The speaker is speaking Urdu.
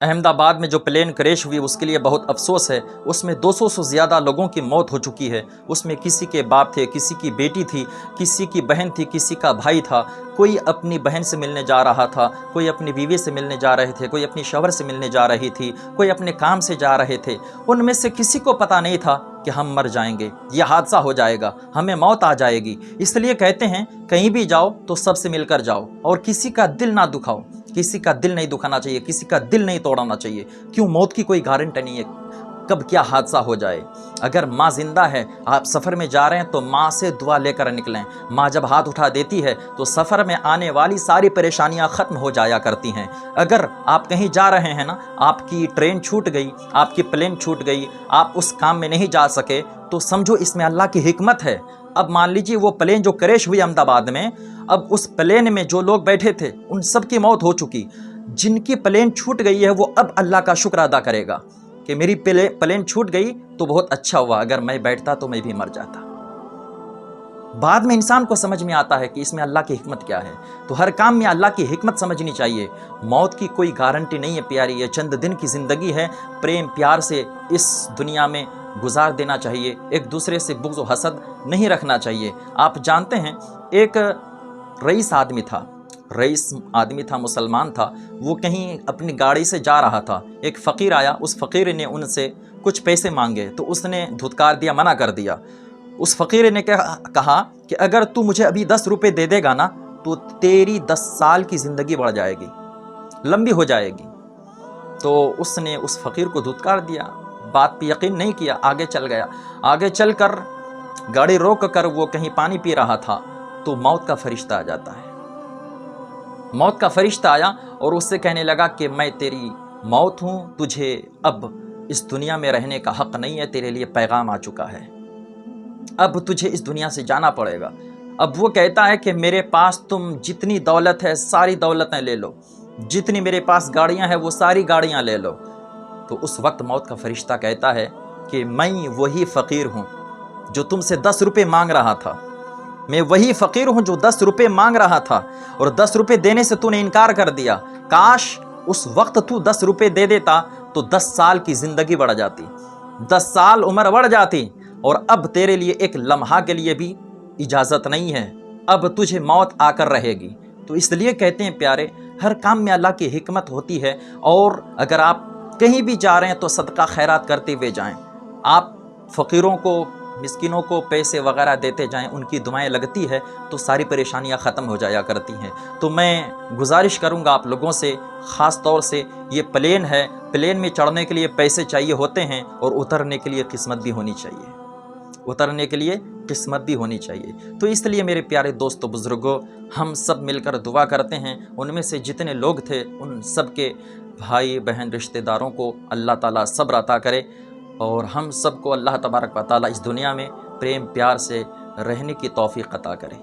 احمد آباد میں جو پلین کریش ہوئی اس کے لیے بہت افسوس ہے، اس میں 200 سے زیادہ لوگوں کی موت ہو چکی ہے۔ اس میں کسی کے باپ تھے، کسی کی بیٹی تھی، کسی کی بہن تھی، کسی کا بھائی تھا، کوئی اپنی بہن سے ملنے جا رہا تھا، کوئی اپنی بیوی سے ملنے جا رہے تھے، کوئی اپنی شوہر سے ملنے جا رہی تھی، کوئی اپنے کام سے جا رہے تھے۔ ان میں سے کسی کو پتہ نہیں تھا کہ ہم مر جائیں گے، یہ حادثہ ہو جائے گا، ہمیں موت آ جائے گی۔ اس لیے کہتے ہیں کہیں بھی جاؤ تو سب سے مل کر جاؤ، اور کسی کا دل نہ دکھاؤ، کسی کا دل نہیں دکھانا چاہیے، کسی کا دل نہیں توڑانا چاہیے۔ کیوں؟ موت کی کوئی گارنٹی نہیں ہے کب کیا حادثہ ہو جائے۔ اگر ماں زندہ ہے، آپ سفر میں جا رہے ہیں تو ماں سے دعا لے کر نکلیں۔ ماں جب ہاتھ اٹھا دیتی ہے تو سفر میں آنے والی ساری پریشانیاں ختم ہو جایا کرتی ہیں۔ اگر آپ کہیں جا رہے ہیں نا، آپ کی ٹرین چھوٹ گئی، آپ کی پلین چھوٹ گئی، آپ اس کام میں نہیں جا سکے، تو سمجھو اس میں اللہ کی حکمت ہے۔ اب مان لیجیے وہ پلین جو کریش ہوئی احمد آباد میں، اب اس پلین میں جو لوگ بیٹھے تھے ان سب کی موت ہو چکی۔ جن کی پلین چھوٹ گئی ہے وہ اب اللہ کا شکر ادا کرے گا کہ میری پلین چھوٹ گئی تو بہت اچھا ہوا، اگر میں بیٹھتا تو میں بھی مر جاتا۔ بعد میں انسان کو سمجھ میں آتا ہے کہ اس میں اللہ کی حکمت کیا ہے۔ تو ہر کام میں اللہ کی حکمت سمجھنی چاہیے۔ موت کی کوئی گارنٹی نہیں ہے پیاری، یہ چند دن کی زندگی ہے، پریم پیار سے اس دنیا میں گزار دینا چاہیے، ایک دوسرے سے بغض و حسد نہیں رکھنا چاہیے۔ آپ جانتے ہیں ایک رئیس آدمی تھا، مسلمان تھا، وہ کہیں اپنی گاڑی سے جا رہا تھا، ایک فقیر آیا، اس فقیر نے ان سے کچھ پیسے مانگے تو اس نے دھتکار دیا، منع کر دیا۔ اس فقیر نے کہا کہ اگر تو مجھے ابھی 10 روپے دے دے گا نا تو تیری 10 سال کی زندگی بڑھ جائے گی، لمبی ہو جائے گی۔ تو اس نے اس فقیر کو دھتکار دیا، بات پہ یقین نہیں کیا، آگے چل گیا۔ آگے چل کر گاڑی روک کر وہ کہیں پانی پی رہا تھا تو موت کا فرشتہ آ جاتا ہے۔ موت کا فرشتہ آیا اور اس سے کہنے لگا کہ میں تیری موت ہوں، تجھے اب اس دنیا میں رہنے کا حق نہیں ہے، تیرے لیے پیغام آ چکا ہے، اب تجھے اس دنیا سے جانا پڑے گا۔ اب وہ کہتا ہے کہ میرے پاس تم جتنی دولت ہے ساری دولتیں لے لو، جتنی میرے پاس گاڑیاں ہیں وہ ساری گاڑیاں لے لو۔ تو اس وقت موت کا فرشتہ کہتا ہے کہ میں وہی فقیر ہوں جو تم سے 10 روپے مانگ رہا تھا، میں وہی فقیر ہوں جو 10 روپے مانگ رہا تھا، اور 10 روپے دینے سے تو نے انکار کر دیا۔ کاش اس وقت تو 10 روپے دے دیتا تو 10 سال کی زندگی بڑھ جاتی، 10 سال عمر بڑھ جاتی، اور اب تیرے لیے ایک لمحہ کے لیے بھی اجازت نہیں ہے، اب تجھے موت آ کر رہے گی۔ تو اس لیے کہتے ہیں پیارے، ہر کام میں اللہ کی حکمت ہوتی ہے، اور اگر آپ کہیں بھی جا رہے ہیں تو صدقہ خیرات کرتے ہوئے جائیں۔ آپ فقیروں کو، مسکینوں کو پیسے وغیرہ دیتے جائیں، ان کی دعائیں لگتی ہے تو ساری پریشانیاں ختم ہو جایا کرتی ہیں۔ تو میں گزارش کروں گا آپ لوگوں سے، خاص طور سے یہ پلین ہے، پلین میں چڑھنے کے لیے پیسے چاہیے ہوتے ہیں، اور اترنے کے لیے قسمت بھی ہونی چاہیے، اترنے کے لیے قسمت بھی ہونی چاہیے۔ تو اس لیے میرے پیارے دوستو بزرگوں، ہم سب مل کر دعا کرتے ہیں، ان میں سے جتنے لوگ تھے ان سب کے بھائی بہن رشتہ داروں کو اللہ تعالیٰ صبر عطا کرے، اور ہم سب کو اللہ تبارک و تعالیٰ اس دنیا میں پریم پیار سے رہنے کی توفیق عطا کرے۔